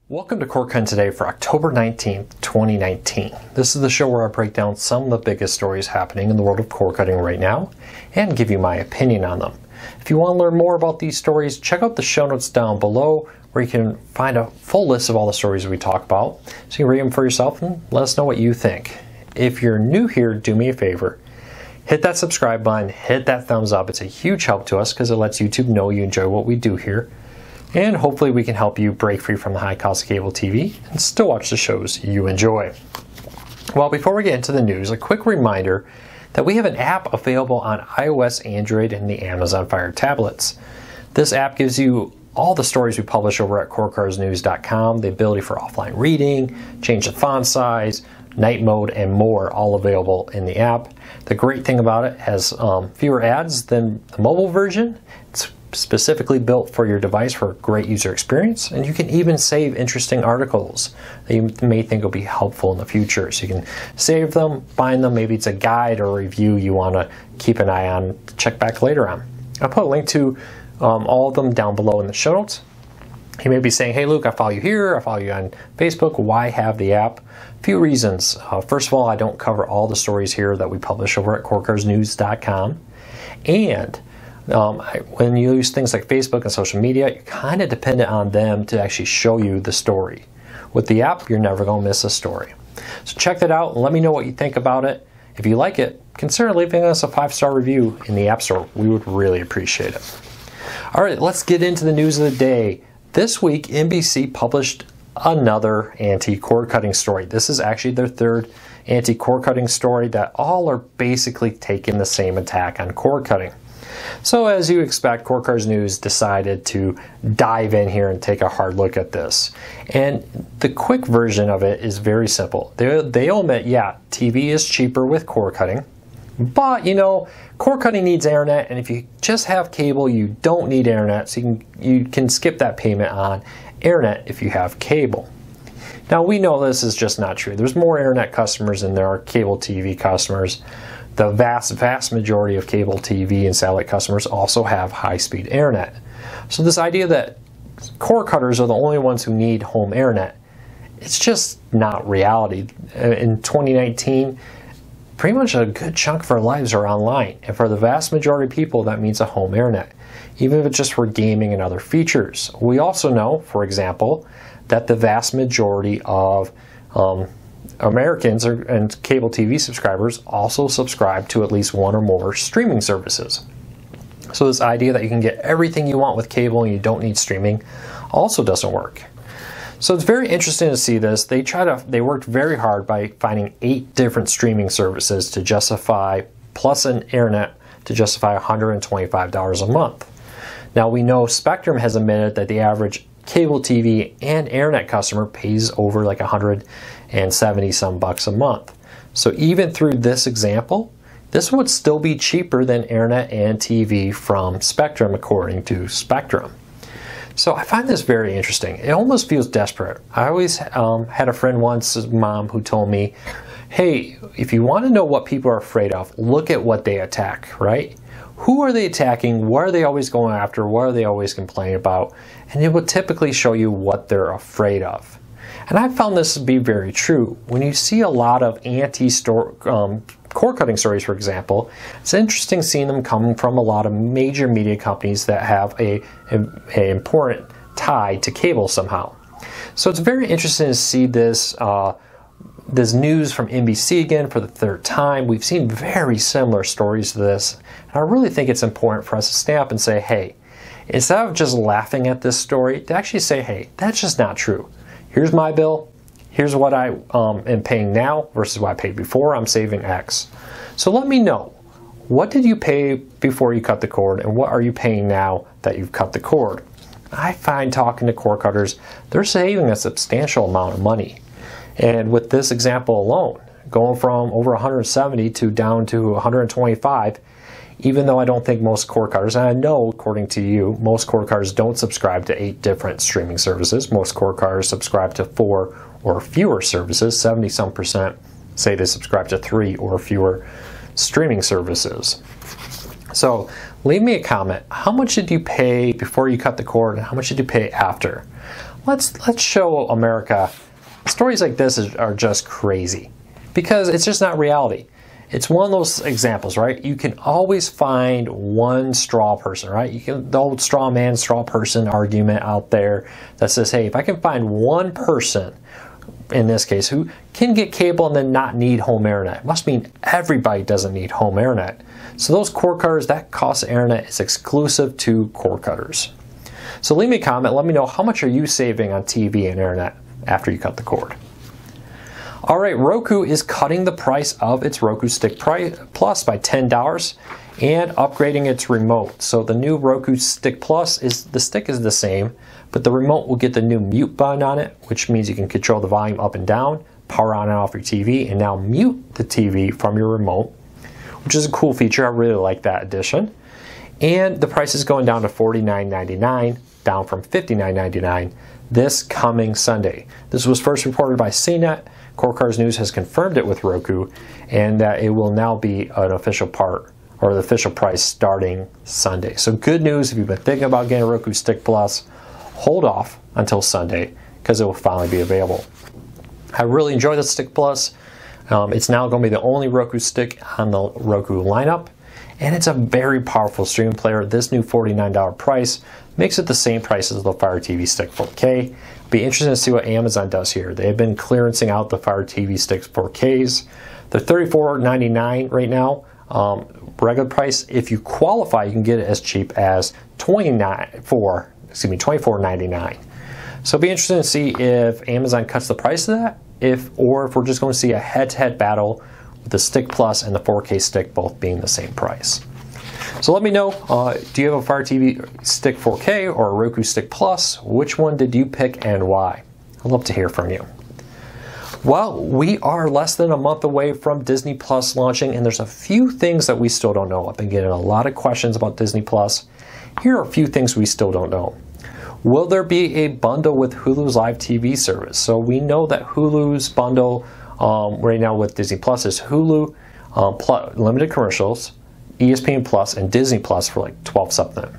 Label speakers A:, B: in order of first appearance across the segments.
A: Welcome to CorkCutting Today for October 19th, 2019. This is the show where I break down some of the biggest stories happening in the world of cord cutting right now and give you my opinion on them. If you want to learn more about these stories, check out the show notes down below where you can find a full list of all the stories we talk about so you can read them for yourself and let us know what you think. If you're new here, do me a favor. Hit that subscribe button, hit that thumbs up. It's a huge help to us because it lets YouTube know you enjoy what we do here. And hopefully we can help you break free from the high cost of cable TV and still watch the shows you enjoy. Well, before we get into the news, a quick reminder that we have an app available on iOS, Android, and the Amazon Fire tablets. This app gives you all the stories we publish over at CorkCuttersNews.com, the ability for offline reading, change the font size, night mode, and more, all available in the app. The great thing about it has fewer ads than the mobile version. It's specifically built for your device for a great user experience, and you can even save interesting articles that you may think will be helpful in the future. So you can save them, find them, maybe it's a guide or a review you want to keep an eye on, check back later on. I'll put a link to all of them down below in the show notes. You may be saying, hey Luke, I follow you here, I follow you on Facebook, why have the app? A few reasons. First of all, I don't cover all the stories here that we publish over at CorkCuttersNews.com, and when you use things like Facebook and social media, you're kind of dependent on them to actually show you the story. With the app, you're never going to miss a story. So check that out and let me know what you think about it. If you like it, consider leaving us a 5-star review in the App Store. We would really appreciate it. All right, let's get into the news of the day. This week, NBC published another anti-cord cutting story. This is actually their third anti-cord cutting story that all are basically taking the same attack on cord cutting. So as you expect, Cord Cutters News decided to dive in here and take a hard look at this. And the quick version of it is very simple. They admit, yeah, TV is cheaper with cord cutting, but you know, cord cutting needs internet, and if you just have cable, you don't need internet, so you can skip that payment on internet if you have cable. Now we know this is just not true. There's more internet customers than there are cable TV customers. The vast majority of cable TV and satellite customers also have high-speed internet. So this idea that cord cutters are the only ones who need home internet, it's just not reality. In 2019, pretty much a good chunk of our lives are online. And for the vast majority of people, that means a home internet, even if it's just for gaming and other features. We also know, for example, that the vast majority of Americans and cable TV subscribers also subscribe to at least one or more streaming services. So this idea that you can get everything you want with cable and you don't need streaming also doesn't work. So it's very interesting to see this. They worked very hard by finding 8 different streaming services to justify, plus an internet, to justify $125 a month. Now we know Spectrum has admitted that the average cable TV and internet customer pays over like $170 some bucks a month. So even through this example, this would still be cheaper than internet and TV from Spectrum, according to Spectrum. So I find this very interesting. It almost feels desperate. I always had a friend once, his mom, who told me, hey, if you want to know what people are afraid of, look at what they attack, right? Who are they attacking? What are they always going after? What are they always complaining about? And it will typically show you what they're afraid of. And I found this to be very true. When you see a lot of cord cutting stories, for example, it's interesting seeing them come from a lot of major media companies that have an important tie to cable somehow. So it's very interesting to see this this news from NBC again for the third time. We've seen very similar stories to this. And I really think it's important for us to stand up and say, hey, instead of just laughing at this story, to actually say, hey, that's just not true. Here's my bill. Here's what I am paying now versus what I paid before. I'm saving X. So let me know, what did you pay before you cut the cord, and what are you paying now that you've cut the cord? I find talking to cord cutters, they're saving a substantial amount of money. And with this example alone, going from over 170 to down to 125, even though I don't think most cord cutters, and I know according to you, most cord cutters don't subscribe to 8 different streaming services. Most cord cutters subscribe to 4 or fewer services. 70-some% say they subscribe to 3 or fewer streaming services. So leave me a comment. How much did you pay before you cut the cord, and how much did you pay after? let's show America stories like this are just crazy because it's just not reality. It's one of those examples, right? You can always find one straw person, right? You can the old straw man, straw person argument out there that says, hey, if I can find one person, in this case, who can get cable and then not need home internet, it must mean everybody doesn't need home internet. So those cord cutters, that cost of internet is exclusive to cord cutters. So leave me a comment, let me know how much are you saving on TV and internet after you cut the cord. All right, Roku is cutting the price of its Roku Stick Plus by $10 and upgrading its remote. So the new Roku Stick Plus, the stick is the same, but the remote will get the new mute button on it, which means you can control the volume up and down, power on and off your TV, and now mute the TV from your remote, which is a cool feature. I really like that addition. And the price is going down to $49.99, down from $59.99 this coming Sunday. This was first reported by CNET. Cord Cutters News has confirmed it with Roku, and that it will now be an official part, or the official price starting Sunday. So good news if you've been thinking about getting a Roku Stick Plus, hold off until Sunday because it will finally be available. I really enjoy the Stick Plus. It's now going to be the only Roku stick on the Roku lineup, and it's a very powerful streaming player. This new $49 price makes it the same price as the Fire TV Stick 4K. Be interesting to see what Amazon does here. They have been clearancing out the Fire TV Sticks 4Ks. They're $34.99 right now. Regular price. If you qualify, you can get it as cheap as $24.99. So it'll be interesting to see if Amazon cuts the price of that, or if we're just going to see a head-to-head battle with the Stick Plus and the 4K stick both being the same price. So let me know, do you have a Fire TV Stick 4K or a Roku Stick Plus? Which one did you pick and why? I'd love to hear from you. Well, we are less than a month away from Disney Plus launching, and there's a few things that we still don't know. I've been getting a lot of questions about Disney Plus. Here are a few things we still don't know. Will there be a bundle with Hulu's live TV service? So we know that Hulu's bundle right now with Disney Plus is Hulu, limited commercials, ESPN Plus, and Disney Plus for like $12 something.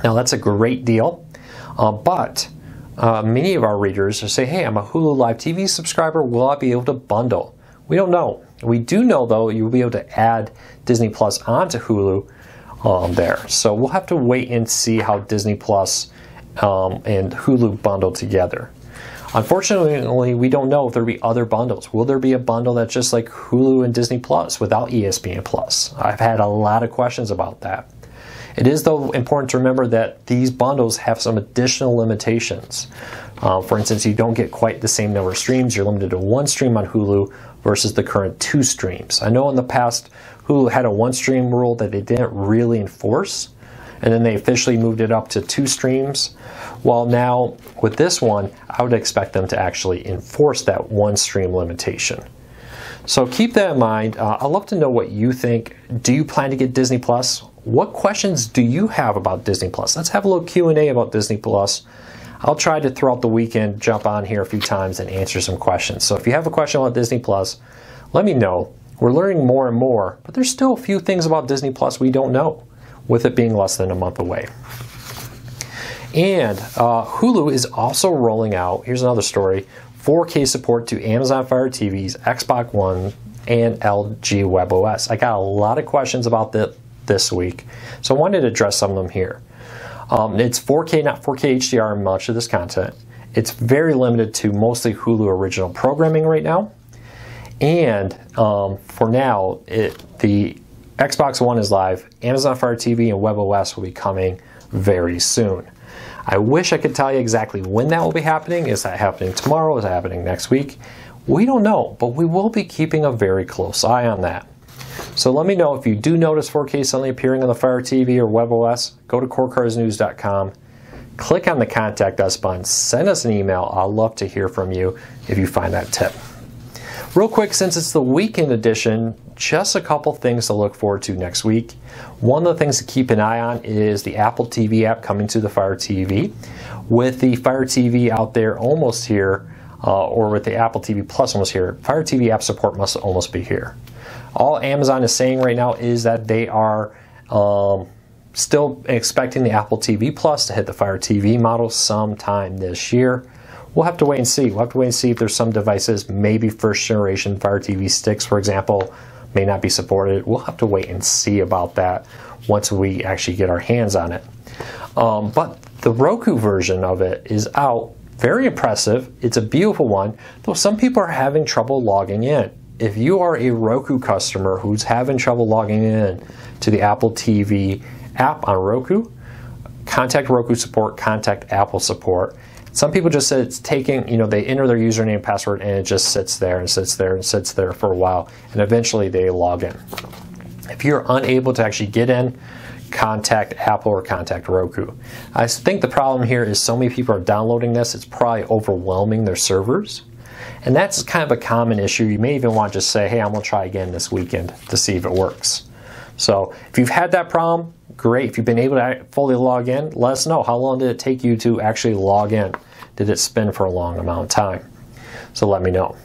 A: Now that's a great deal, but many of our readers say, hey, I'm a Hulu Live TV subscriber, will I be able to bundle? We don't know. We do know though you'll be able to add Disney Plus onto Hulu there. So we'll have to wait and see how Disney Plus and Hulu bundle together. Unfortunately, we don't know if there'll be other bundles. Will there be a bundle that's just like Hulu and Disney Plus without ESPN Plus? I've had a lot of questions about that. It is, though, important to remember that these bundles have some additional limitations. For instance, you don't get quite the same number of streams. You're limited to one stream on Hulu versus the current 2 streams. I know in the past, Hulu had a 1-stream rule that they didn't really enforce, and then they officially moved it up to 2 streams. Well, now with this one, I would expect them to actually enforce that 1-stream limitation. So keep that in mind. I'd love to know what you think. Do you plan to get Disney Plus? What questions do you have about Disney Plus? Let's have a little Q&A about Disney Plus. I'll try to, throughout the weekend, jump on here a few times and answer some questions. So if you have a question about Disney Plus, let me know. We're learning more and more, but there's still a few things about Disney Plus we don't know, with it being less than a month away. And Hulu is also rolling out, here's another story, 4K support to Amazon Fire TVs, Xbox One, and LG WebOS. I got a lot of questions about this week, so I wanted to address some of them here. It's 4K, not 4K HDR in much of this content. It's very limited to mostly Hulu original programming right now. And for now, the Xbox One is live. Amazon Fire TV and WebOS will be coming very soon. I wish I could tell you exactly when that will be happening. Is that happening tomorrow? Is that happening next week? We don't know, but we will be keeping a very close eye on that. So let me know if you do notice 4K suddenly appearing on the Fire TV or WebOS. Go to cordcuttersnews.com, click on the Contact Us button, send us an email. I'd love to hear from you if you find that tip. Real quick, since it's the weekend edition, just a couple things to look forward to next week. One of the things to keep an eye on is the Apple TV app coming to the Fire TV. With the Fire TV out there almost here, or with the Apple TV Plus almost here, Fire TV app support must almost be here. All Amazon is saying right now is that they are still expecting the Apple TV Plus to hit the Fire TV model sometime this year. We'll have to wait and see. We'll have to wait and see if there's some devices, maybe first generation Fire TV sticks, for example, may not be supported. We'll have to wait and see about that once we actually get our hands on it. But the Roku version of it is out. Very impressive. It's a beautiful one, though some people are having trouble logging in. If you are a Roku customer who's having trouble logging in to the Apple TV app on Roku, contact Roku support, contact Apple support. Some people just said it's taking, they enter their username and password and it just sits there and sits there and sits there for a while, and eventually they log in. If you're unable to actually get in, contact Apple or contact Roku. I think the problem here is so many people are downloading this, it's probably overwhelming their servers. And that's kind of a common issue. You may even want to just say, hey, I'm going to try again this weekend to see if it works. So if you've had that problem, great. If you've been able to fully log in, let us know. How long did it take you to actually log in? Did it spin for a long amount of time? So let me know.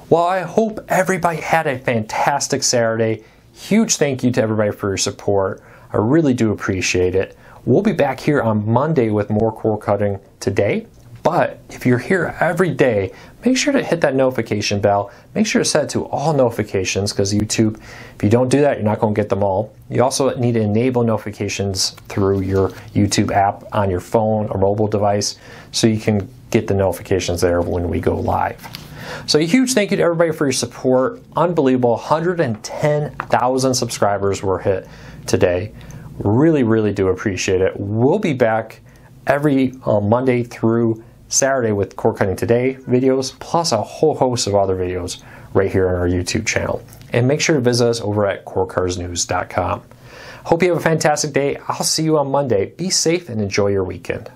A: Well, I hope everybody had a fantastic Saturday. Huge thank you to everybody for your support. I really do appreciate it. We'll be back here on Monday with more cord cutting today. But if you're here every day, make sure to hit that notification bell. Make sure to set it to all notifications, because YouTube, if you don't do that, you're not going to get them all. You also need to enable notifications through your YouTube app on your phone or mobile device so you can get the notifications there when we go live. So a huge thank you to everybody for your support. Unbelievable. 110,000 subscribers were hit today. Really, really do appreciate it. We'll be back every Monday through Saturday with Cord Cutting Today videos, plus a whole host of other videos right here on our YouTube channel. And make sure to visit us over at cordcuttersnews.com. Hope you have a fantastic day. I'll see you on Monday. Be safe and enjoy your weekend.